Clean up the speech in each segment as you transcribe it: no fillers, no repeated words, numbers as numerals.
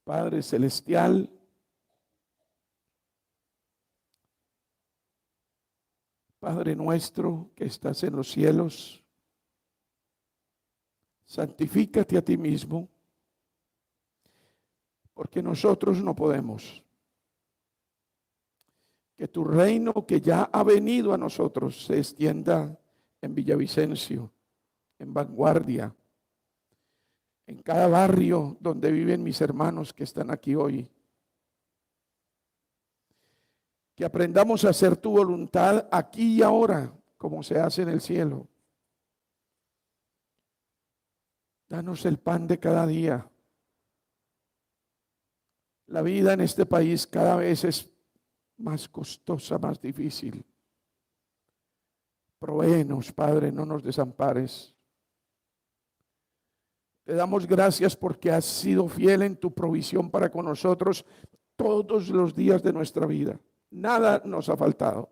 Padre celestial, Padre nuestro que estás en los cielos, santifícate a ti mismo, porque nosotros no podemos. Que tu reino que ya ha venido a nosotros se extienda en Villavicencio, en Vanguardia, en cada barrio donde viven mis hermanos que están aquí hoy. Que aprendamos a hacer tu voluntad aquí y ahora, como se hace en el cielo. Danos el pan de cada día. La vida en este país cada vez es más costosa, más difícil. Provéenos, Padre, no nos desampares. Te damos gracias porque has sido fiel en tu provisión para con nosotros todos los días de nuestra vida. Nada nos ha faltado.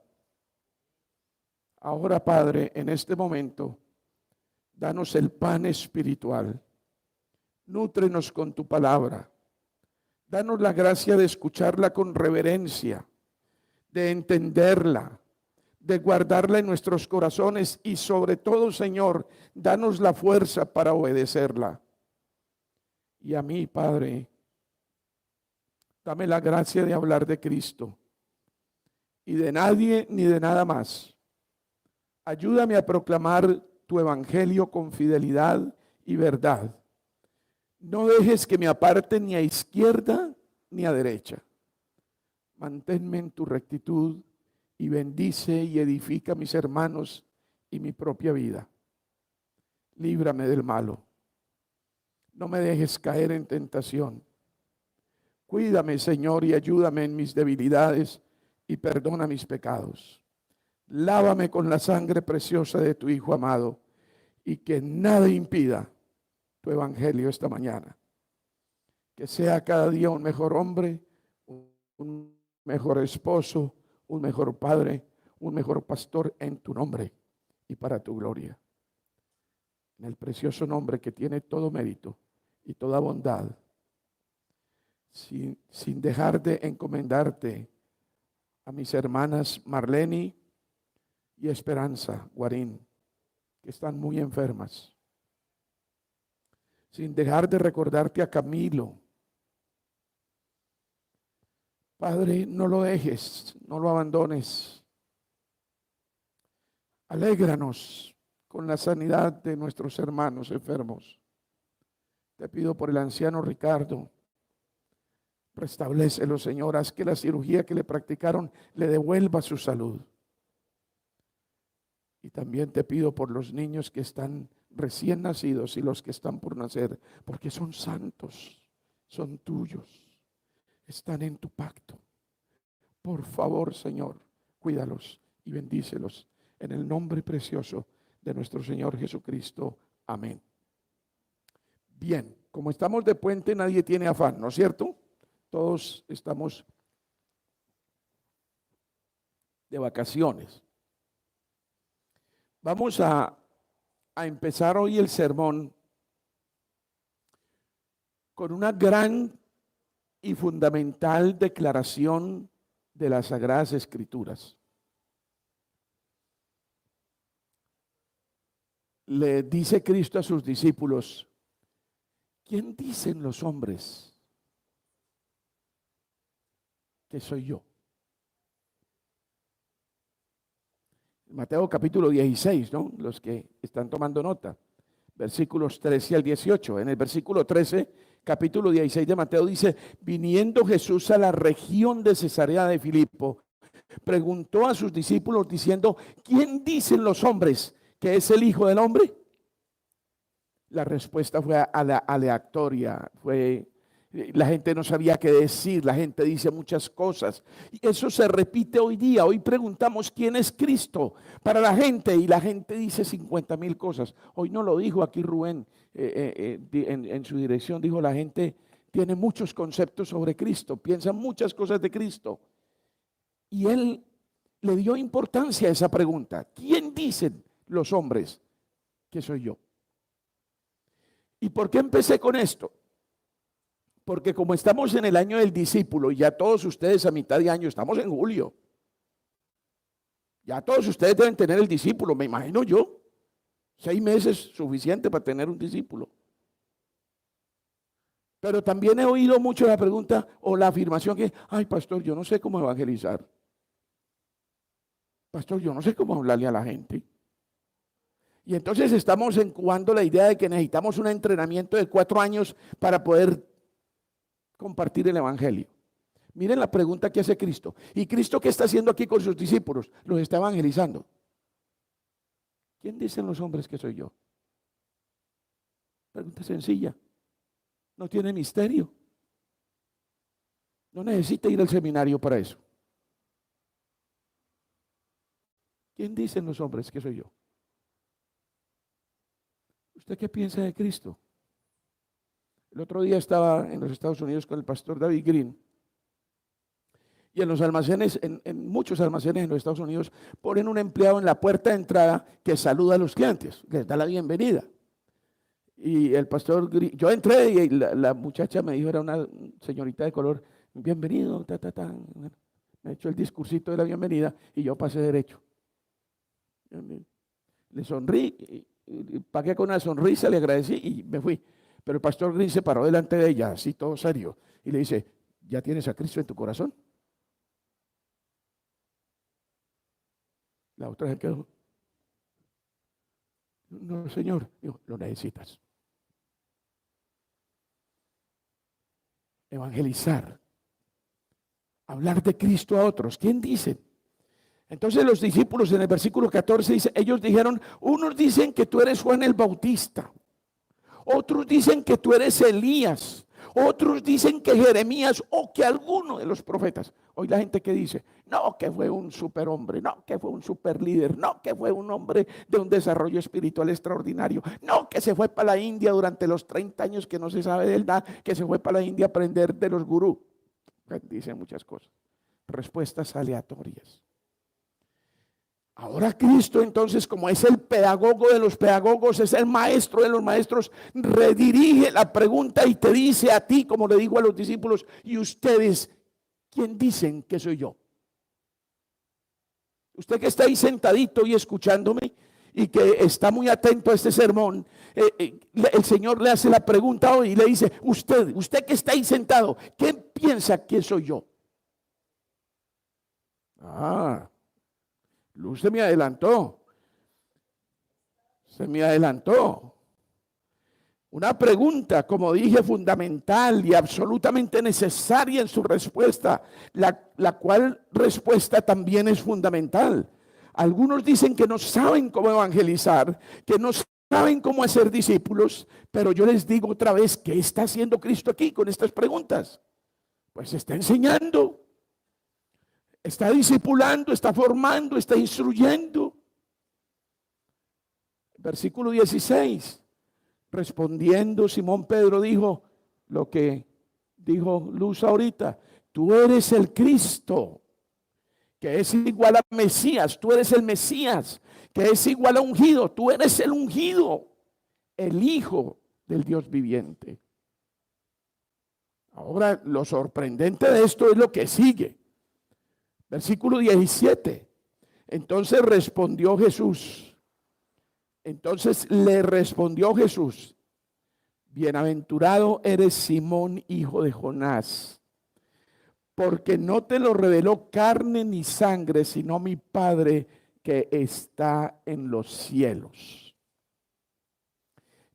Ahora, Padre, en este momento, danos el pan espiritual. Nútrenos con tu palabra. Danos la gracia de escucharla con reverencia, de entenderla, de guardarla en nuestros corazones y sobre todo, Señor, danos la fuerza para obedecerla. Y a mí, Padre, dame la gracia de hablar de Cristo y de nadie ni de nada más. Ayúdame a proclamar tu evangelio con fidelidad y verdad. No dejes que me aparte ni a izquierda ni a derecha. Manténme en tu rectitud y bendice y edifica a mis hermanos y mi propia vida. Líbrame del malo. No me dejes caer en tentación. Cuídame, Señor, y ayúdame en mis debilidades y perdona mis pecados. Lávame con la sangre preciosa de tu Hijo amado y que nada impida tu evangelio esta mañana. Que sea cada día un mejor hombre, un mejor esposo, un mejor padre, un mejor pastor en tu nombre y para tu gloria. En el precioso nombre que tiene todo mérito y toda bondad, sin dejar de encomendarte a mis hermanas Marleni y Esperanza Guarín, que están muy enfermas. Sin dejar de recordarte a Camilo. Padre, no lo dejes, no lo abandones. Alégranos con la sanidad de nuestros hermanos enfermos. Te pido por el anciano Ricardo. Restablécelo, Señor, haz que la cirugía que le practicaron le devuelva su salud. Y también te pido por los niños que están recién nacidos y los que están por nacer, porque son santos, son tuyos, están en tu pacto. Por favor, Señor, cuídalos y bendícelos en el nombre precioso de nuestro Señor Jesucristo. Amén. Bien, como estamos de puente, nadie tiene afán, ¿no es cierto? Todos estamos de vacaciones. Vamos a empezar hoy el sermón con una gran y fundamental declaración de las Sagradas Escrituras. Le dice Cristo a sus discípulos: ¿quién dicen los hombres que soy yo? Mateo capítulo 16, ¿no? Los que están tomando nota, versículos 13 al 18. En el versículo 13, capítulo 16 de Mateo dice: viniendo Jesús a la región de Cesarea de Filipo, preguntó a sus discípulos diciendo: ¿quién dicen los hombres que es el Hijo del Hombre? La respuesta fue aleatoria, la gente no sabía qué decir, la gente dice muchas cosas. Y eso se repite hoy día. Hoy preguntamos quién es Cristo para la gente y la gente dice 50,000 cosas. Hoy no lo dijo aquí Rubén, en su dirección dijo: la gente tiene muchos conceptos sobre Cristo, piensa muchas cosas de Cristo. Y él le dio importancia a esa pregunta: ¿quién dicen los hombres que soy yo? ¿Y por qué empecé con esto? Porque como estamos en el año del discípulo, y ya todos ustedes a mitad de año, estamos en julio, ya todos ustedes deben tener el discípulo, me imagino yo. 6 meses suficiente para tener un discípulo. Pero también he oído mucho la pregunta o la afirmación que, ay, pastor, yo no sé cómo evangelizar. Pastor, yo no sé cómo hablarle a la gente. Y entonces estamos incubando la idea de que necesitamos un entrenamiento de 4 años para poder compartir el evangelio. Miren la pregunta que hace Cristo. ¿Y Cristo qué está haciendo aquí con sus discípulos? Los está evangelizando. ¿Quién dicen los hombres que soy yo? Pregunta sencilla. No tiene misterio. No necesita ir al seminario para eso. ¿Quién dicen los hombres que soy yo? ¿Usted qué piensa de Cristo? El otro día estaba en los Estados Unidos con el pastor David Green. Y en los almacenes, en muchos almacenes en los Estados Unidos, ponen un empleado en la puerta de entrada que saluda a los clientes, les da la bienvenida. Y el pastor Green, yo entré y la muchacha me dijo, era una señorita de color, bienvenido, Bueno, me echó el discursito de la bienvenida y yo pasé derecho. Le sonrí, pagué con una sonrisa, le agradecí y me fui. Pero el pastor Green se paró delante de ella, así todo serio, y le dice, ¿ya tienes a Cristo en tu corazón? La otra se quedó. No, señor. Digo, lo necesitas. Evangelizar. Hablar de Cristo a otros. ¿Quién dice? Entonces los discípulos en el versículo 14 dice, ellos dijeron, unos dicen que tú eres Juan el Bautista. Otros dicen que tú eres Elías. Otros dicen que Jeremías o que alguno de los profetas. Hoy la gente que dice, no, que fue un superhombre, no, que fue un superlíder, no, que fue un hombre de un desarrollo espiritual extraordinario, no, que se fue para la India durante los 30 años que no se sabe de él nada, que se fue para la India a aprender de los gurús. Dicen muchas cosas. Respuestas aleatorias. Ahora Cristo entonces, como es el pedagogo de los pedagogos, es el maestro de los maestros, redirige la pregunta y te dice a ti, como le digo a los discípulos, y ustedes, ¿quién dicen que soy yo? Usted que está ahí sentadito y escuchándome y que está muy atento a este sermón, el Señor le hace la pregunta hoy y le dice, usted que está ahí sentado, ¿quién piensa que soy yo? Luz se me adelantó. Se me adelantó. Una pregunta, como dije, fundamental y absolutamente necesaria en su respuesta, la cual respuesta también es fundamental. Algunos dicen que no saben cómo evangelizar, que no saben cómo hacer discípulos, pero yo les digo otra vez, ¿qué está haciendo Cristo aquí con estas preguntas? Pues está enseñando. Está discipulando, está formando, está instruyendo. Versículo 16. Respondiendo, Simón Pedro dijo lo que dijo Luz ahorita. Tú eres el Cristo, que es igual a Mesías. Tú eres el Mesías, que es igual a ungido. Tú eres el ungido, el Hijo del Dios viviente. Ahora, lo sorprendente de esto es lo que sigue. Versículo 17. Entonces respondió Jesús. Entonces le respondió Jesús. Bienaventurado eres Simón, hijo de Jonás, porque no te lo reveló carne ni sangre, sino mi Padre que está en los cielos.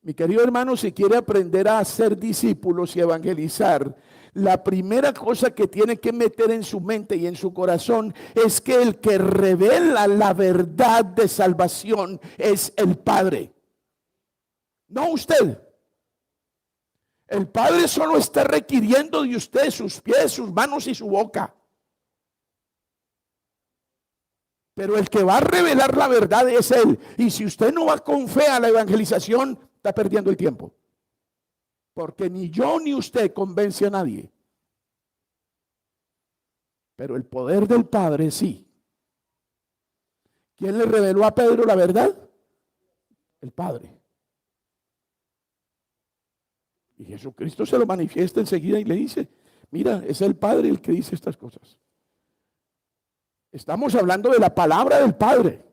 Mi querido hermano, si quiere aprender a ser discípulos y evangelizar, la primera cosa que tiene que meter en su mente y en su corazón es que el que revela la verdad de salvación es el Padre, no usted. El Padre solo está requiriendo de usted sus pies, sus manos y su boca. Pero el que va a revelar la verdad es Él. Y si usted no va con fe a la evangelización, está perdiendo el tiempo. Porque ni yo ni usted convence a nadie. Pero el poder del Padre sí. ¿Quién le reveló a Pedro la verdad? El Padre. Y Y Jesucristo se lo manifiesta enseguida y le dice, mira, es el Padre el que dice estas cosas. Estamos hablando de la palabra del Padre.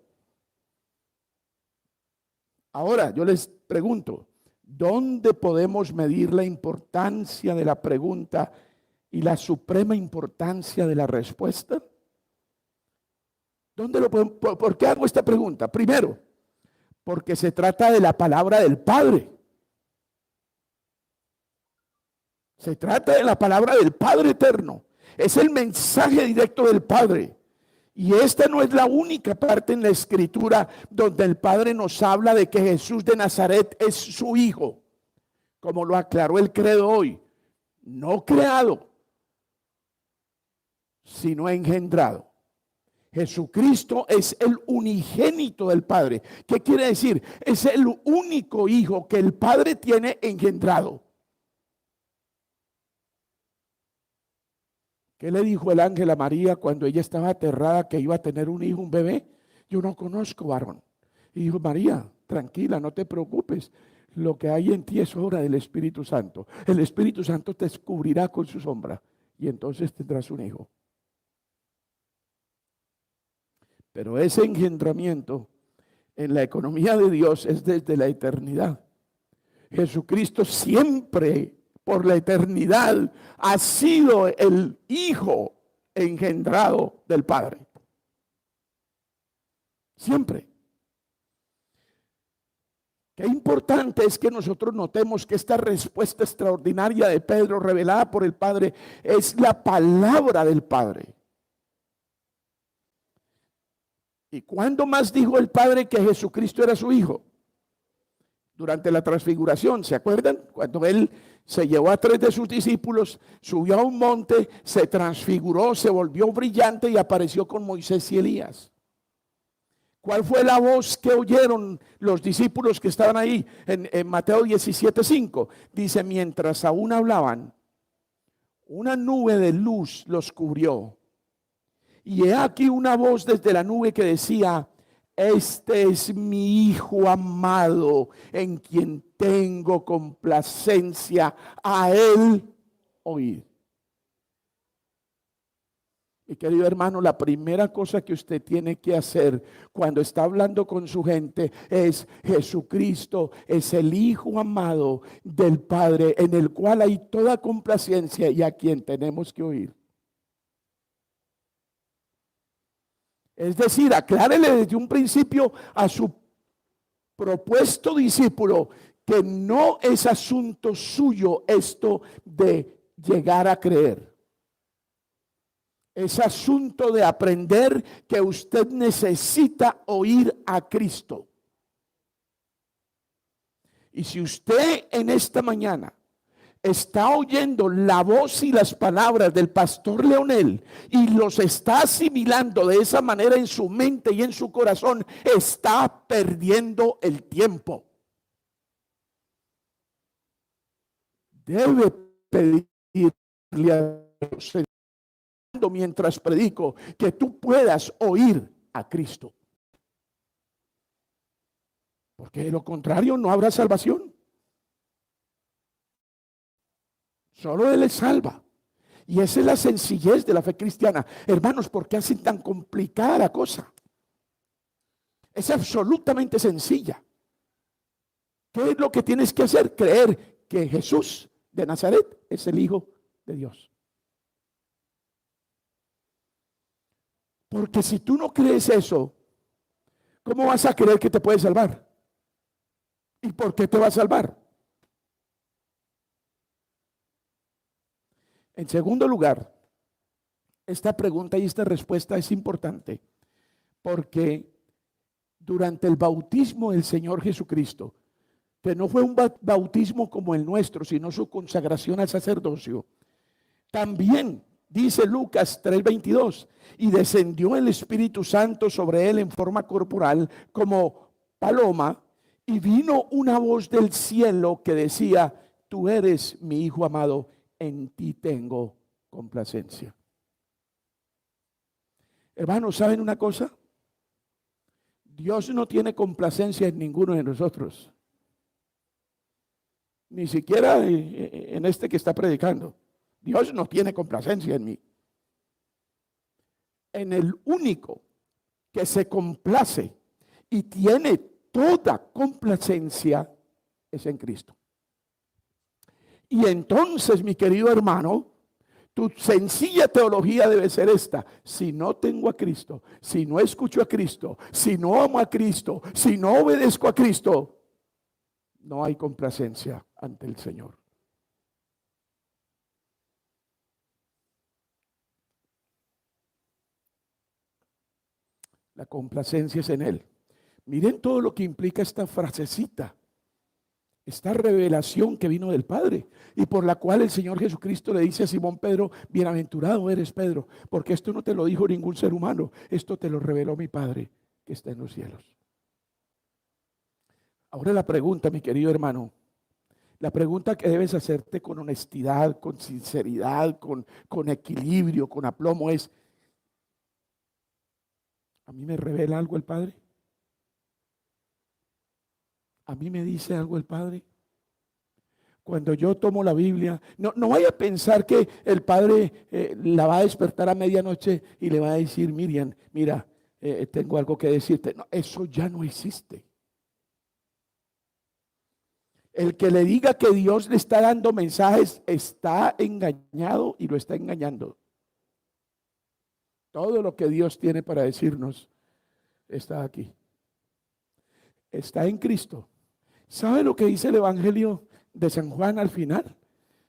Ahora, yo les pregunto, ¿dónde podemos medir la importancia de la pregunta y la suprema importancia de la respuesta? ¿Dónde lo podemos? ¿Por qué hago esta pregunta? Primero, porque se trata de la palabra del Padre. Se trata de la palabra del Padre eterno. Es el mensaje directo del Padre. Y esta no es la única parte en la Escritura donde el Padre nos habla de que Jesús de Nazaret es su Hijo, como lo aclaró el credo hoy, no creado, sino engendrado. Jesucristo es el unigénito del Padre. ¿Qué quiere decir? Es el único Hijo que el Padre tiene engendrado. ¿Qué le dijo el ángel a María cuando ella estaba aterrada que iba a tener un hijo, un bebé? Yo no conozco varón. Y dijo, María, tranquila, no te preocupes. Lo que hay en ti es obra del Espíritu Santo. El Espíritu Santo te cubrirá con su sombra y entonces tendrás un hijo. Pero ese engendramiento en la economía de Dios es desde la eternidad. Jesucristo siempre, por la eternidad, ha sido el Hijo engendrado del Padre. Siempre. Qué importante es que nosotros notemos que esta respuesta extraordinaria de Pedro, revelada por el Padre, es la palabra del Padre. ¿Y cuándo más dijo el Padre que Jesucristo era su Hijo? Durante la transfiguración, ¿se acuerdan? Cuando Él se llevó a 3 de sus discípulos, subió a un monte, se transfiguró, se volvió brillante y apareció con Moisés y Elías. ¿Cuál fue la voz que oyeron los discípulos que estaban ahí? En Mateo 17:5 dice, mientras aún hablaban, una nube de luz los cubrió. Y he aquí una voz desde la nube que decía, este es mi Hijo amado, en quien tengo complacencia, a Él oír. Mi querido hermano, la primera cosa que usted tiene que hacer cuando está hablando con su gente es: Jesucristo es el Hijo amado del Padre, en el cual hay toda complacencia y a quien tenemos que oír. Es decir, aclárele desde un principio a su propuesto discípulo que no es asunto suyo esto de llegar a creer. Es asunto de aprender que usted necesita oír a Cristo. Y si usted en esta mañana está oyendo la voz y las palabras del pastor Leonel y los está asimilando de esa manera en su mente y en su corazón, está perdiendo el tiempo. Debe pedirle a Dios mientras predico que tú puedas oír a Cristo, porque de lo contrario no habrá salvación. Solo Él les salva. Y esa es la sencillez de la fe cristiana. Hermanos, ¿por qué hacen tan complicada la cosa? Es absolutamente sencilla. ¿Qué es lo que tienes que hacer? Creer que Jesús de Nazaret es el Hijo de Dios. Porque si tú no crees eso, ¿cómo vas a creer que te puede salvar? ¿Y por qué te va a salvar? En segundo lugar, esta pregunta y esta respuesta es importante porque durante el bautismo del Señor Jesucristo, que no fue un bautismo como el nuestro, sino su consagración al sacerdocio, también dice Lucas 3:22, y descendió el Espíritu Santo sobre él en forma corporal como paloma, y vino una voz del cielo que decía, tú eres mi Hijo amado, en ti tengo complacencia. Hermanos, ¿saben una cosa? Dios no tiene complacencia en ninguno de nosotros. ni siquiera en este que está predicando. Dios no tiene complacencia en mí. En el único que se complace y tiene toda complacencia es en Cristo. Y entonces, mi querido hermano, tu sencilla teología debe ser esta: si no tengo a Cristo, si no escucho a Cristo, si no amo a Cristo, si no obedezco a Cristo, no hay complacencia ante el Señor. La complacencia es en Él. Miren todo lo que implica esta frasecita, esta revelación que vino del Padre y por la cual el Señor Jesucristo le dice a Simón Pedro: bienaventurado eres, Pedro, porque esto no te lo dijo ningún ser humano, esto te lo reveló mi Padre que está en los cielos. Ahora la pregunta, mi querido hermano, la pregunta que debes hacerte con honestidad, con sinceridad, con equilibrio, con aplomo es: ¿a mí me revela algo el Padre? ¿A mí me dice algo el Padre? Cuando yo tomo la Biblia, no vaya a pensar que el Padre la va a despertar a medianoche y le va a decir: Miriam, mira, tengo algo que decirte. No, eso ya no existe. El que le diga que Dios le está dando mensajes está engañado y lo está engañando. Todo lo que Dios tiene para decirnos está aquí. Está en Cristo. ¿Sabe lo que dice el Evangelio de San Juan al final?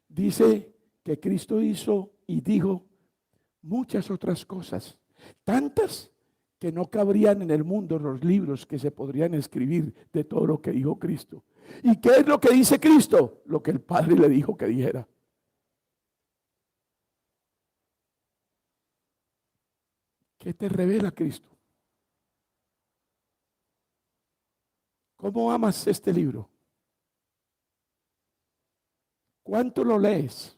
Dice que Cristo hizo y dijo muchas otras cosas, tantas que no cabrían en el mundo los libros que se podrían escribir de todo lo que dijo Cristo. ¿Y qué es lo que dice Cristo? Lo que el Padre le dijo que dijera. ¿Qué te revela Cristo? ¿Cómo amas este libro? ¿Cuánto lo lees?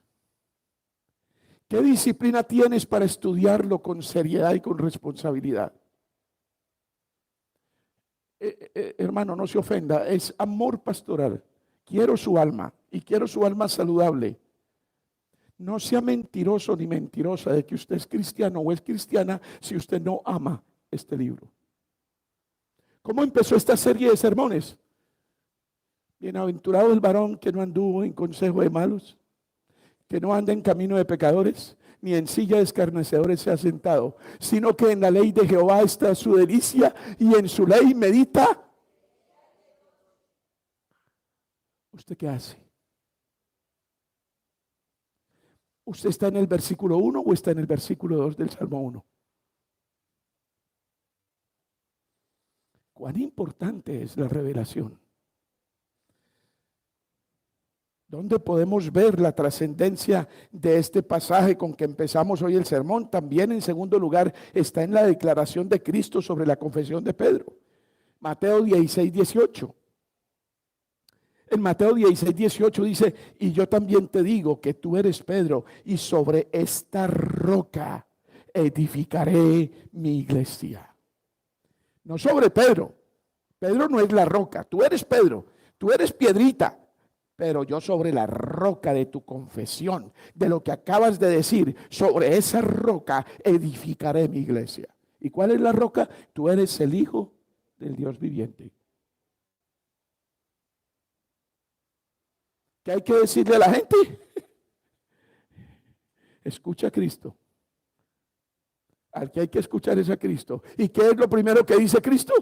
¿Qué disciplina tienes para estudiarlo con seriedad y con responsabilidad? Hermano, no se ofenda, es amor pastoral. Quiero su alma y quiero su alma saludable. No sea mentiroso ni mentirosa de que usted es cristiano o es cristiana si usted no ama este libro. ¿Cómo empezó esta serie de sermones? Bienaventurado el varón que no anduvo en consejo de malos, que no anda en camino de pecadores, ni en silla de escarnecedores se ha sentado, sino que en la ley de Jehová está su delicia y en su ley medita. ¿Usted qué hace? ¿Usted está en el versículo 1 o está en el versículo 2 del Salmo 1? ¿Cuán importante es la revelación? ¿Dónde podemos ver la trascendencia de este pasaje con que empezamos hoy el sermón? También, en segundo lugar, está en la declaración de Cristo sobre la confesión de Pedro. Mateo 16, 18. En Mateo 16, 18 dice: y yo también te digo que tú eres Pedro, y sobre esta roca edificaré mi iglesia. No sobre Pedro. Pedro no es la roca. Tú eres Pedro. Tú eres piedrita. Pero yo sobre la roca de tu confesión, de lo que acabas de decir, sobre esa roca edificaré mi iglesia. ¿Y cuál es la roca? Tú eres el Hijo del Dios viviente. ¿Qué hay que decirle a la gente? Escucha a Cristo. Al que hay que escuchar es a Cristo. ¿Y qué es lo primero que dice Cristo?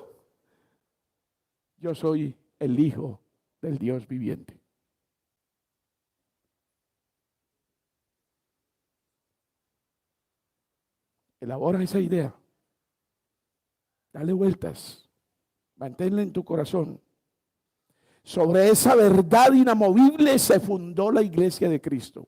Yo soy el Hijo del Dios viviente. Elabora esa idea. Dale vueltas. Manténla en tu corazón. Sobre esa verdad inamovible se fundó la iglesia de Cristo.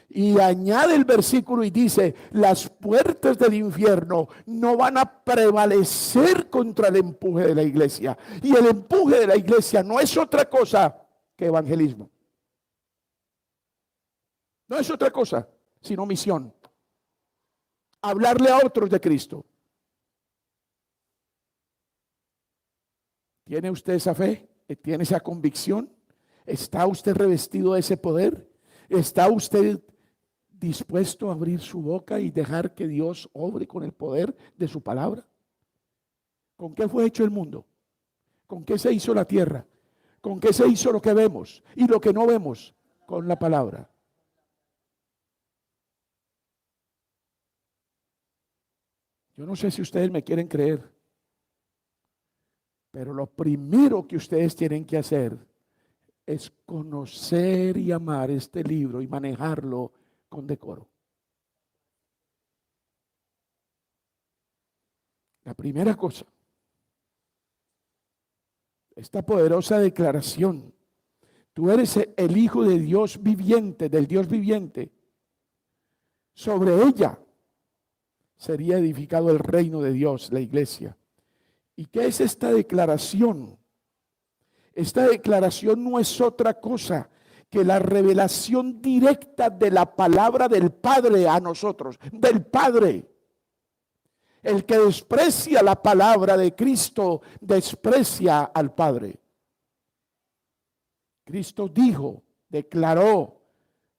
Y añade el versículo y dice: las puertas del infierno no van a prevalecer contra el empuje de la iglesia. Y el empuje de la iglesia no es otra cosa que evangelismo. No es otra cosa, sino misión. Hablarle a otros de Cristo. ¿Tiene usted esa fe? ¿Tiene esa convicción? ¿Está usted revestido de ese poder? ¿Está usted dispuesto a abrir su boca y dejar que Dios obre con el poder de su palabra? ¿Con qué fue hecho el mundo? ¿Con qué se hizo la tierra? ¿Con qué se hizo lo que vemos y lo que no vemos? Con la palabra. Yo no sé si ustedes me quieren creer, pero lo primero que ustedes tienen que hacer es conocer y amar este libro y manejarlo con decoro. La primera cosa, esta poderosa declaración: tú eres el Hijo de Dios viviente, del Dios viviente. Sobre ella sería edificado el reino de Dios, la iglesia. ¿Y qué es esta declaración? Esta declaración no es otra cosa que la revelación directa de la palabra del Padre a nosotros, del Padre. El que desprecia la palabra de Cristo desprecia al Padre. Cristo dijo, declaró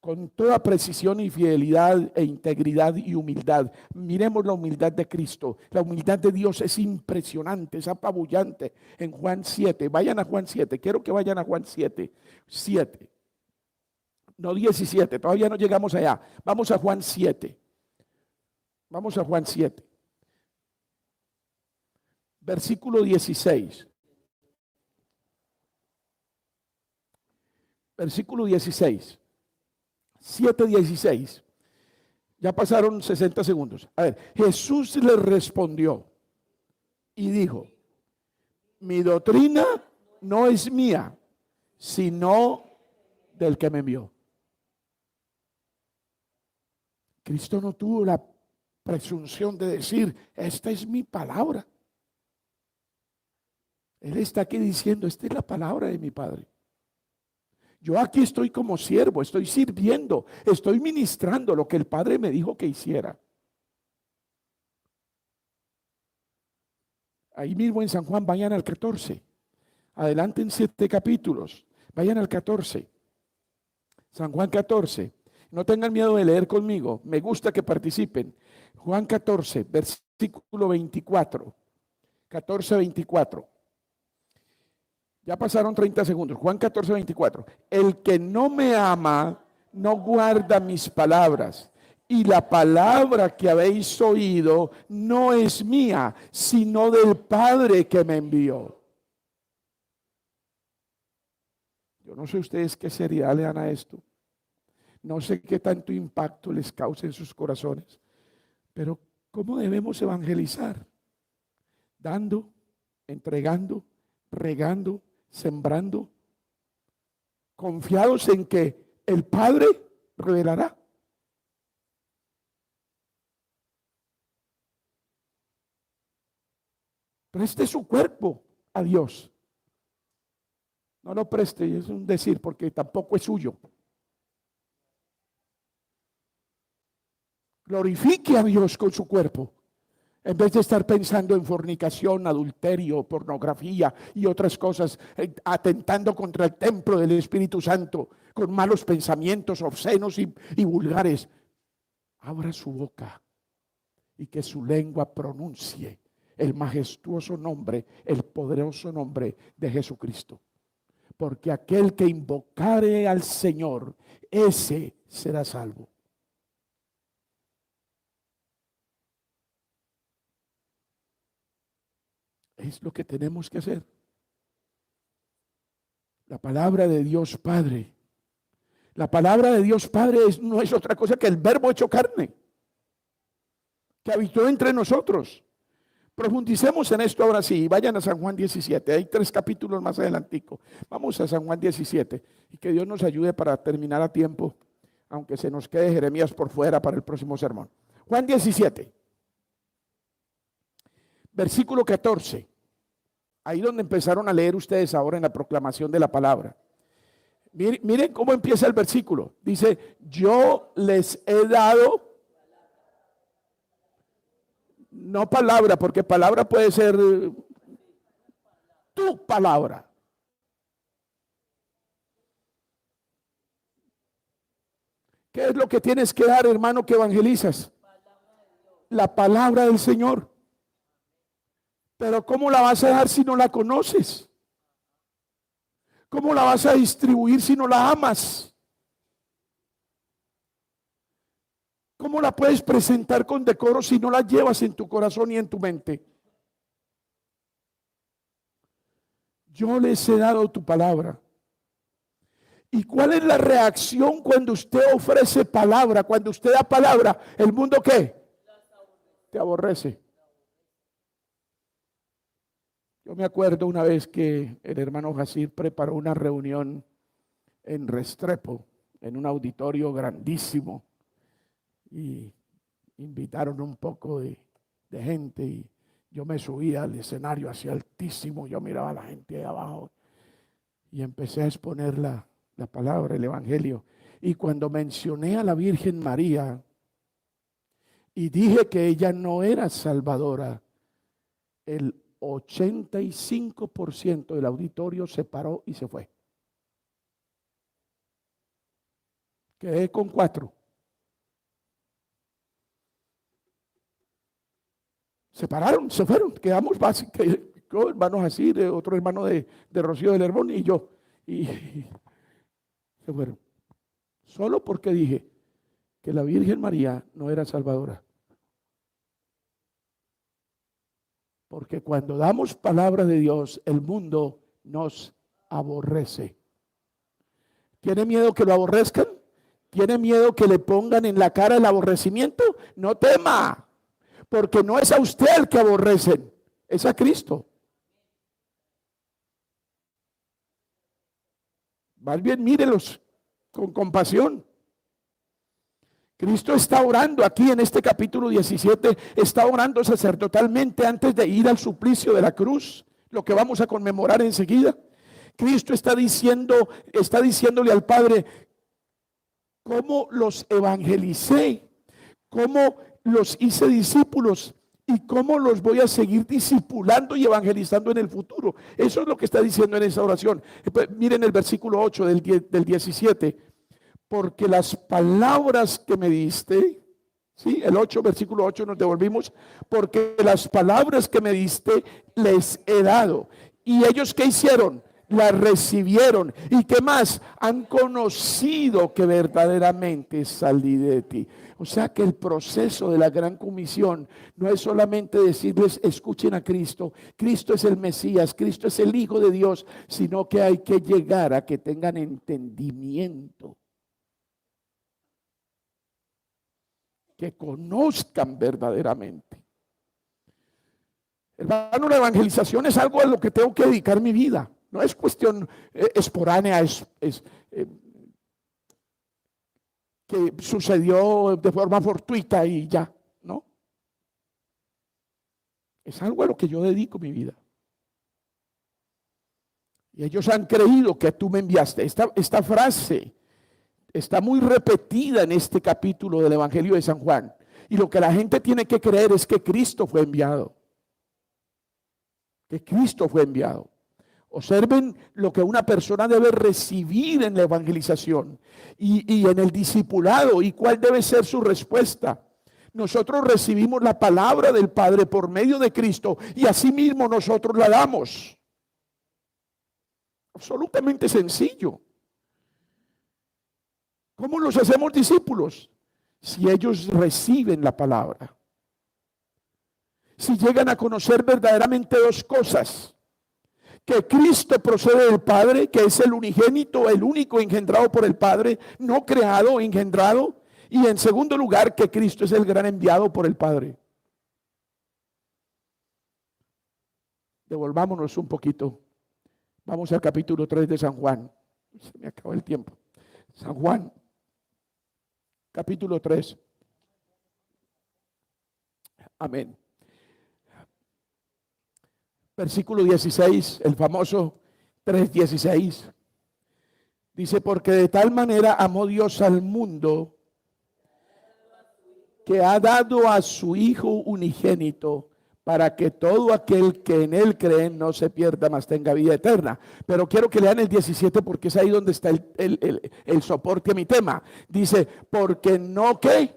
con toda precisión y fidelidad e integridad y humildad. Miremos la humildad de Cristo. La humildad de Dios es impresionante, es apabullante. En Juan 7, vayan a Juan 7, quiero que vayan a Juan 7, 7. No 17, todavía no llegamos allá. Vamos a Juan 7. Vamos a Juan 7. Versículo 16. Versículo 16. 7:16. Ya pasaron 60 segundos. A ver, Jesús le respondió y dijo: mi doctrina no es mía, sino del que me envió. Cristo no tuvo la presunción de decir, esta es mi palabra. Él está aquí diciendo, esta es la palabra de mi Padre. Yo aquí estoy como siervo, estoy sirviendo, estoy ministrando lo que el Padre me dijo que hiciera. Ahí mismo en San Juan, vayan al 14. Adelanten 7 capítulos, vayan al 14. San Juan 14. No tengan miedo de leer conmigo, me gusta que participen. Juan 14, versículo 24. 14, 24. Ya pasaron 30 segundos. Juan 14, 24. El que no me ama, no guarda mis palabras. Y la palabra que habéis oído no es mía, sino del Padre que me envió. Yo no sé ustedes qué seriedad le dan a esto. No sé qué tanto impacto les causa en sus corazones. Pero ¿cómo debemos evangelizar? Dando, entregando, regando, sembrando, confiados en que el Padre revelará. Preste su cuerpo a Dios. No lo preste, es un decir, porque tampoco es suyo. Glorifique a Dios con su cuerpo, en vez de estar pensando en fornicación, adulterio, pornografía y otras cosas, atentando contra el templo del Espíritu Santo, con malos pensamientos obscenos y vulgares. Abra su boca y que su lengua pronuncie el majestuoso nombre, el poderoso nombre de Jesucristo. Porque aquel que invocare al Señor, ese será salvo. Es lo que tenemos que hacer. La palabra de Dios Padre. La palabra de Dios Padre no es otra cosa que el verbo hecho carne, que habitó entre nosotros. Profundicemos en esto ahora sí. Vayan a San Juan 17. Hay 3 capítulos más adelantico. Vamos a San Juan 17. Y que Dios nos ayude para terminar a tiempo, aunque se nos quede Jeremías por fuera para el próximo sermón. Juan 17. Versículo 14. Ahí donde empezaron a leer ustedes ahora en la proclamación de la palabra. Miren cómo empieza el versículo. Dice, yo les he dado, no palabra, porque palabra puede ser tu palabra. ¿Qué es lo que tienes que dar, hermano, que evangelizas? La palabra del Señor. Pero ¿cómo la vas a dar si no la conoces? ¿Cómo la vas a distribuir si no la amas? ¿Cómo la puedes presentar con decoro si no la llevas en tu corazón y en tu mente? Yo les he dado tu palabra. ¿Y cuál es la reacción cuando usted ofrece palabra? Cuando usted da palabra, ¿el mundo qué? Te aborrece. Yo me acuerdo una vez que el hermano Jacir preparó una reunión en Restrepo, en un auditorio grandísimo, y invitaron un poco de gente, y yo me subí al escenario así altísimo, yo miraba a la gente ahí abajo y empecé a exponer la palabra, el evangelio. Y cuando mencioné a la Virgen María y dije que ella no era salvadora, el 85% del auditorio se paró y se fue. Quedé con 4. Se pararon, se fueron, quedamos básicamente, hermanos así, de otro hermano de Rocío del Hermón y yo. Y se fueron. Solo porque dije que la Virgen María no era salvadora. Porque cuando damos palabra de Dios, el mundo nos aborrece. ¿Tiene miedo que lo aborrezcan? ¿Tiene miedo que le pongan en la cara el aborrecimiento? No tema, porque no es a usted el que aborrecen, es a Cristo. Más bien mírelos con compasión. Cristo está orando aquí en este capítulo 17, está orando sacerdotalmente antes de ir al suplicio de la cruz, lo que vamos a conmemorar enseguida. Cristo está diciéndole al Padre, cómo los evangelicé, cómo los hice discípulos y cómo los voy a seguir discipulando y evangelizando en el futuro. Eso es lo que está diciendo en esa oración. Miren el versículo 8 del 17. Porque las palabras que me diste, ¿sí? El 8, versículo 8 nos devolvimos. Porque las palabras que me diste les he dado. ¿Y ellos qué hicieron? Las recibieron. ¿Y qué más? Han conocido que verdaderamente salí de ti. O sea que el proceso de la gran comisión no es solamente decirles escuchen a Cristo, Cristo es el Mesías, Cristo es el Hijo de Dios, sino que hay que llegar a que tengan entendimiento, que conozcan verdaderamente. Hermano, la evangelización es algo a lo que tengo que dedicar mi vida. No es cuestión esporánea, que sucedió de forma fortuita y ya, ¿no? Es algo a lo que yo dedico mi vida. Y ellos han creído que tú me enviaste. Esta frase está muy repetida en este capítulo del Evangelio de San Juan. Y lo que la gente tiene que creer es que Cristo fue enviado. Que Cristo fue enviado. Observen lo que una persona debe recibir en la evangelización y en el discipulado y cuál debe ser su respuesta. Nosotros recibimos la palabra del Padre por medio de Cristo y asimismo nosotros la damos. Absolutamente sencillo. ¿Cómo los hacemos discípulos? Si ellos reciben la palabra. Si llegan a conocer verdaderamente dos cosas. Que Cristo procede del Padre, que es el unigénito, el único engendrado por el Padre, no creado, engendrado. Y en segundo lugar, que Cristo es el gran enviado por el Padre. Devolvámonos un poquito. Vamos al capítulo 3 de San Juan. Se me acabó el tiempo. San Juan, capítulo 3. Amén. Versículo 16, el famoso 3:16. Dice, porque de tal manera amó Dios al mundo que ha dado a su Hijo unigénito para que todo aquel que en él cree no se pierda, mas tenga vida eterna. Pero quiero que lean el 17 porque es ahí donde está el soporte a mi tema. Dice, porque no, ¿qué?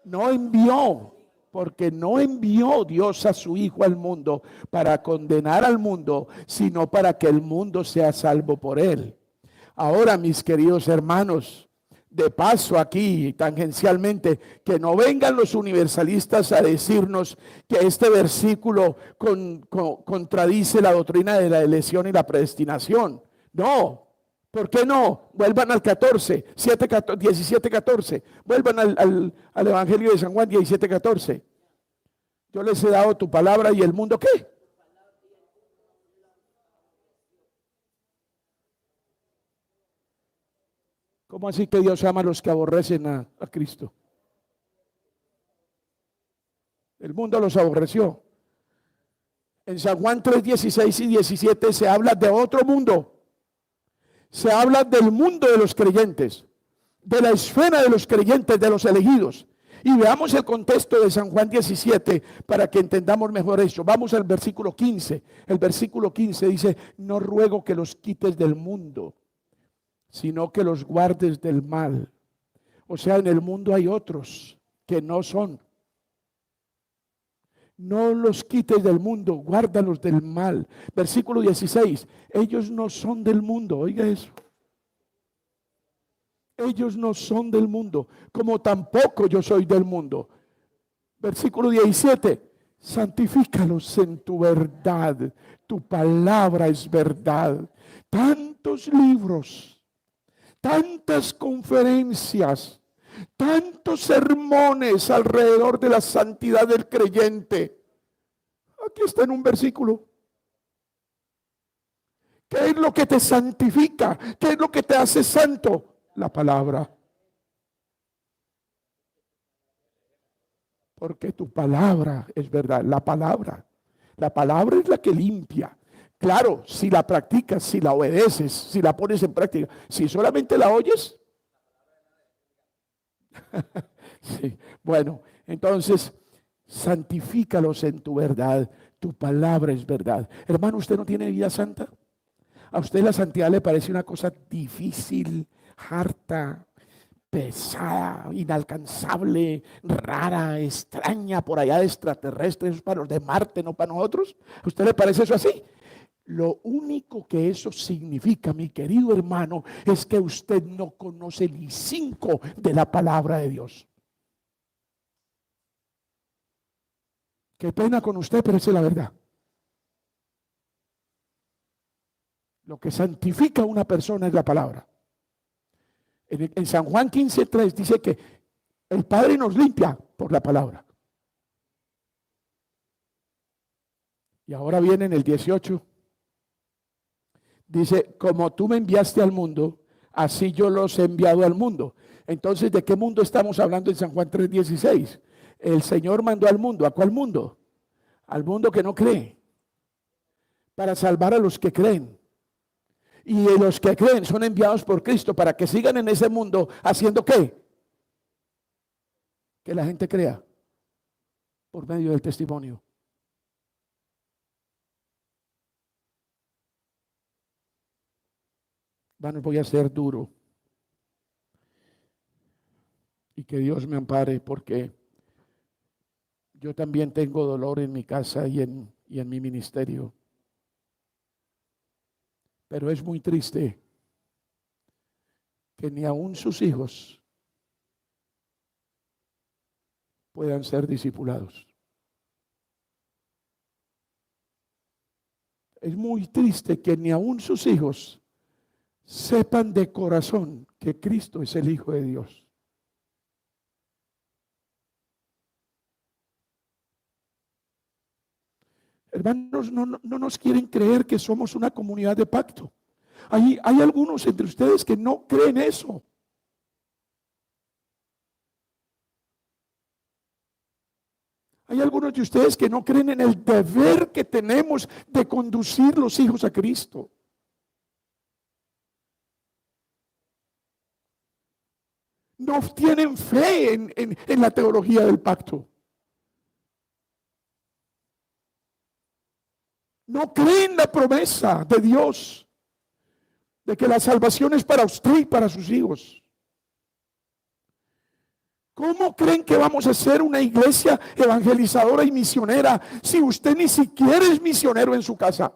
No envió, porque no envió Dios a su Hijo al mundo para condenar al mundo, sino para que el mundo sea salvo por él. Ahora, mis queridos hermanos, de paso aquí, tangencialmente, que no vengan los universalistas a decirnos que este versículo contradice la doctrina de la elección y la predestinación. No, ¿por qué no? Vuelvan al 14, 7, 14, 17, 14. Vuelvan al Evangelio de San Juan 17, 14. Yo les he dado tu palabra y el mundo, ¿qué? ¿Cómo así que Dios ama a los que aborrecen a Cristo? El mundo los aborreció. En San Juan 3, 16 y 17 se habla de otro mundo. Se habla del mundo de los creyentes, de la esfera de los creyentes, de los elegidos. Y veamos el contexto de San Juan 17 para que entendamos mejor eso. Vamos al versículo 15. El versículo 15 dice, no ruego que los quites del mundo, sino que los guardes del mal. O sea, en el mundo hay otros que no son. No los quites del mundo, guárdalos del mal. Versículo 16, ellos no son del mundo, oiga eso. Ellos no son del mundo, como tampoco yo soy del mundo. Versículo 17, santifícalos en tu verdad, tu palabra es verdad. Tantos libros, tantas conferencias, tantos sermones alrededor de la santidad del creyente. Aquí está en un versículo. ¿Qué es lo que te santifica? ¿Qué es lo que te hace santo? La palabra. Porque tu palabra es verdad. La palabra es la que limpia. Claro, si la practicas, si la obedeces, si la pones en práctica. Si solamente la oyes. Sí. Bueno, entonces, santifícalos en tu verdad. Tu palabra es verdad. Hermano, ¿usted no tiene vida santa? ¿A usted la santidad le parece una cosa difícil, harta, pesada, inalcanzable, rara, extraña, por allá de extraterrestres, para los de Marte, no para nosotros? ¿A usted le parece eso así? Lo único que eso significa, mi querido hermano, es que usted no conoce ni 5 de la palabra de Dios. Qué pena con usted, pero esa es la verdad. Lo que santifica a una persona es la palabra. En San Juan 15:3 dice que el Padre nos limpia por la palabra. Y ahora viene en el 18. Dice, como tú me enviaste al mundo, así yo los he enviado al mundo. Entonces, ¿de qué mundo estamos hablando en San Juan 3:16? El Señor mandó al mundo. ¿A cuál mundo? Al mundo que no cree. Para salvar a los que creen. Y los que creen son enviados por Cristo para que sigan en ese mundo haciendo ¿qué? Que la gente crea por medio del testimonio. Bueno, voy a ser duro. Y que Dios me ampare porque yo también tengo dolor en mi casa y en mi ministerio. Pero es muy triste que ni aún sus hijos puedan ser discipulados. Es muy triste que ni aún sus hijos sepan de corazón que Cristo es el Hijo de Dios. Hermanos, no nos quieren creer que somos una comunidad de pacto. Hay algunos entre ustedes que no creen eso. Hay algunos de ustedes que no creen en el deber que tenemos de conducir los hijos a Cristo. No tienen fe en la teología del pacto. No creen la promesa de Dios de que la salvación es para usted y para sus hijos. ¿Cómo creen que vamos a ser una iglesia evangelizadora y misionera si usted ni siquiera es misionero en su casa?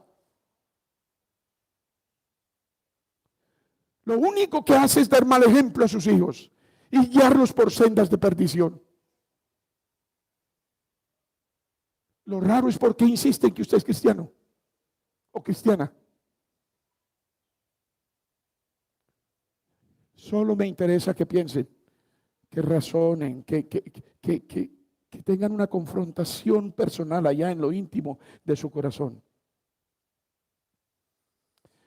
Lo único que hace es dar mal ejemplo a sus hijos y guiarlos por sendas de perdición. Lo raro es por qué insiste en que usted es cristiano o cristiana. Solo me interesa que piensen, que razonen, que tengan una confrontación personal allá en lo íntimo de su corazón.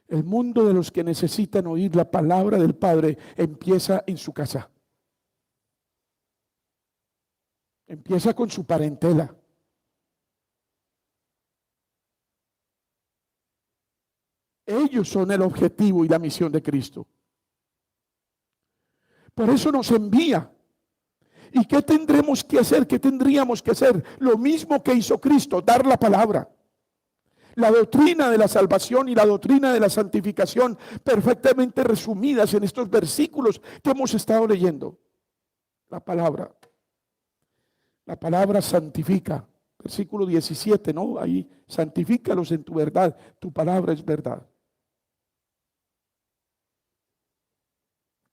El mundo de los que necesitan oír la palabra del Padre empieza en su casa. Empieza con su parentela. Ellos son el objetivo y la misión de Cristo. Por eso nos envía. ¿Y qué tendremos que hacer? ¿Qué tendríamos que hacer? Lo mismo que hizo Cristo, dar la palabra. La doctrina de la salvación y la doctrina de la santificación perfectamente resumidas en estos versículos que hemos estado leyendo. La palabra santifica. Versículo 17, ¿no? Ahí, santifícalos en tu verdad. Tu palabra es verdad.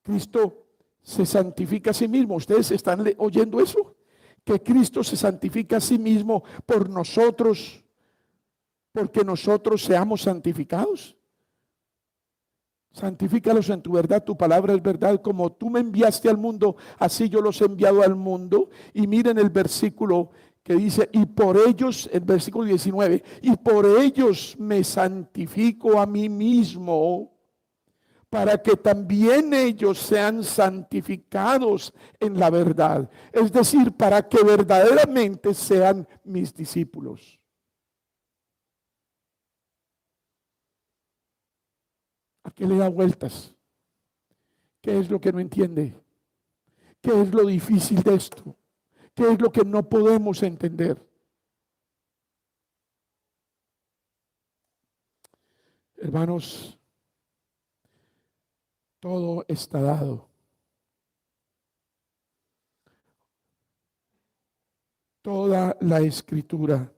Cristo se santifica a sí mismo. ¿Ustedes están oyendo eso? Que Cristo se santifica a sí mismo por nosotros, porque nosotros seamos santificados. Santifícalos en tu verdad, tu palabra es verdad. Como tú me enviaste al mundo, así yo los he enviado al mundo. Y miren el versículo que dice, y por ellos, el versículo 19, y por ellos me santifico a mí mismo, para que también ellos sean santificados en la verdad. Es decir, para que verdaderamente sean mis discípulos. ¿A qué le da vueltas? ¿Qué es lo que no entiende? ¿Qué es lo difícil de esto? ¿Qué es lo que no podemos entender? Hermanos, todo está dado. Toda la escritura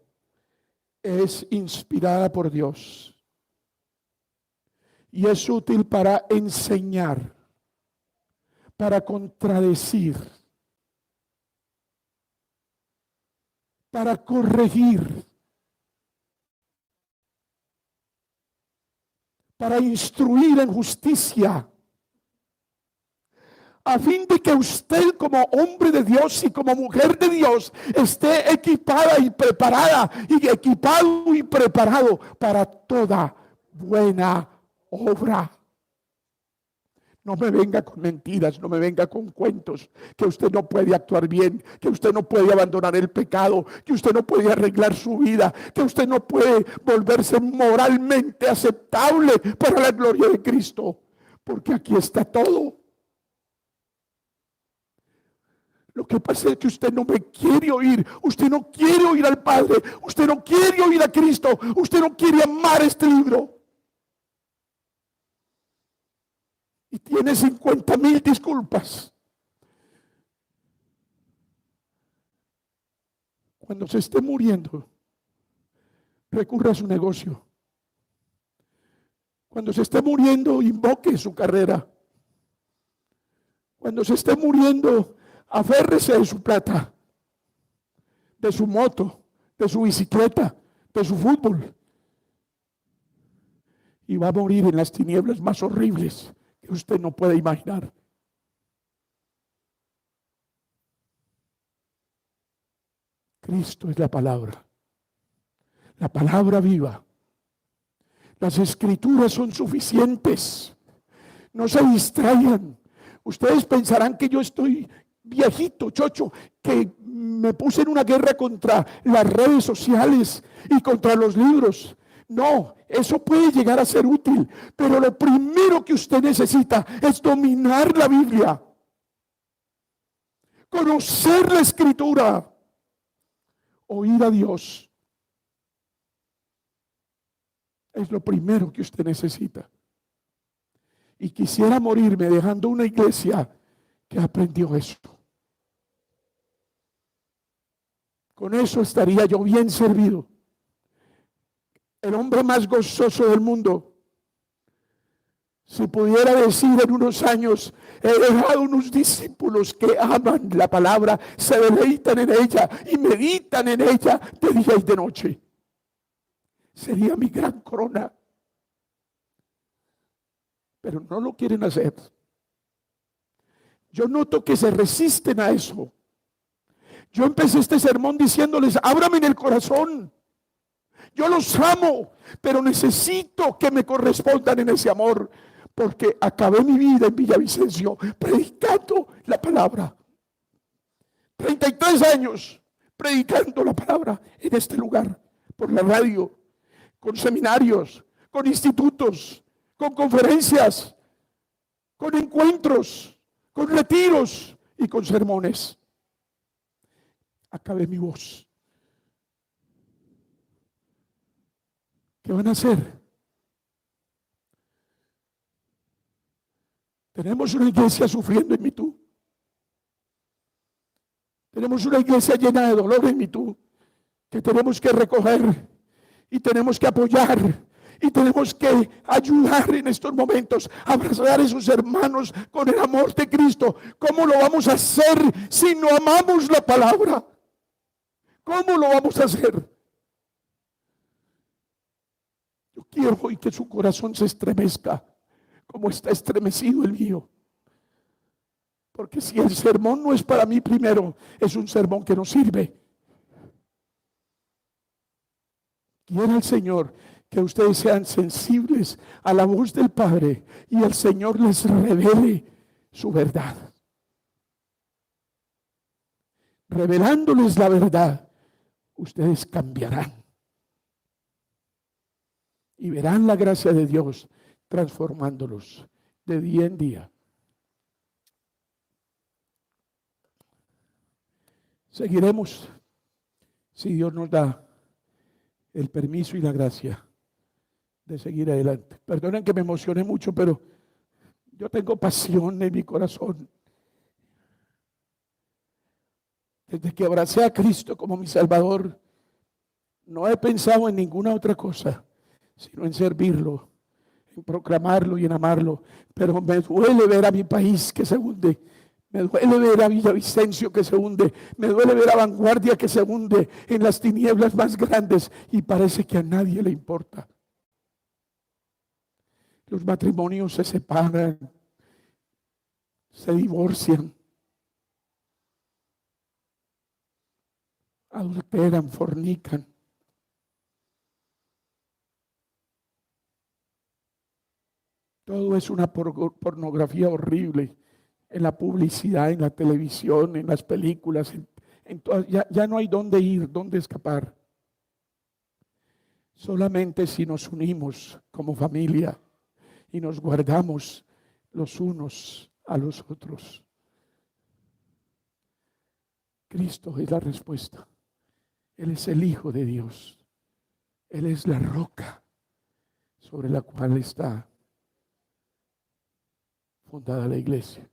es inspirada por Dios y es útil para enseñar, para contradecir, para corregir, para instruir en justicia, a fin de que usted como hombre de Dios y como mujer de Dios esté equipada y preparada y equipado y preparado para toda buena obra. No me venga con mentiras, no me venga con cuentos, que usted no puede actuar bien, que usted no puede abandonar el pecado, que usted no puede arreglar su vida, que usted no puede volverse moralmente aceptable para la gloria de Cristo, porque aquí está todo. Lo que pasa es que usted no me quiere oír, usted no quiere oír al Padre, usted no quiere oír a Cristo, usted no quiere amar este libro. Y tiene 50,000 disculpas. Cuando se esté muriendo, recurra a su negocio. Cuando se esté muriendo, invoque su carrera. Cuando se esté muriendo, aférrese de su plata, de su moto, de su bicicleta, de su fútbol. Y va a morir en las tinieblas más horribles que usted no puede imaginar. Cristo es la palabra viva. Las escrituras son suficientes. No se distraigan. Ustedes pensarán que yo estoy viejito, chocho, que me puse en una guerra contra las redes sociales y contra los libros. No, eso puede llegar a ser útil, pero lo primero que usted necesita es dominar la Biblia, conocer la Escritura, oír a Dios. Es lo primero que usted necesita. Y quisiera morirme dejando una iglesia que aprendió esto. Con eso estaría yo bien servido. El hombre más gozoso del mundo. Si pudiera decir en unos años, he dejado unos discípulos que aman la palabra, se deleitan en ella y meditan en ella de día y de noche. Sería mi gran corona. Pero no lo quieren hacer. Yo noto que se resisten a eso. Yo empecé este sermón diciéndoles, ábrame en el corazón. Yo los amo, pero necesito que me correspondan en ese amor, porque acabé mi vida en Villavicencio predicando la palabra. 33 años predicando la palabra en este lugar, por la radio, con seminarios, con institutos, con conferencias, con encuentros, con retiros y con sermones. Acabé mi voz. ¿Qué van a hacer? Tenemos una iglesia sufriendo en MeToo. Tenemos una iglesia llena de dolor en MeToo, que tenemos que recoger y tenemos que apoyar y tenemos que ayudar en estos momentos a abrazar a esos hermanos con el amor de Cristo. ¿Cómo lo vamos a hacer si no amamos la palabra? ¿Cómo lo vamos a hacer? Yo quiero hoy que su corazón se estremezca como está estremecido el mío. Porque si el sermón no es para mí primero, es un sermón que no sirve. Quiera el Señor que ustedes sean sensibles a la voz del Padre y el Señor les revele su verdad. Revelándoles la verdad, ustedes cambiarán. Y verán la gracia de Dios transformándolos de día en día. Seguiremos, si Dios nos da el permiso y la gracia de seguir adelante. Perdonen que me emocioné mucho, pero yo tengo pasión en mi corazón. Desde que abracé a Cristo como mi Salvador, no he pensado en ninguna otra cosa, sino en servirlo, en proclamarlo y en amarlo. Pero me duele ver a mi país que se hunde. Me duele ver a Villavicencio que se hunde. Me duele ver a Vanguardia que se hunde en las tinieblas más grandes y parece que a nadie le importa. Los matrimonios se separan, se divorcian, adulteran, fornican. Todo es una pornografía horrible. En la publicidad, en la televisión, en las películas, ya no hay dónde ir, dónde escapar. Solamente si nos unimos como familia y nos guardamos los unos a los otros. Cristo es la respuesta. Él es el Hijo de Dios. Él es la roca sobre la cual está fundada la iglesia.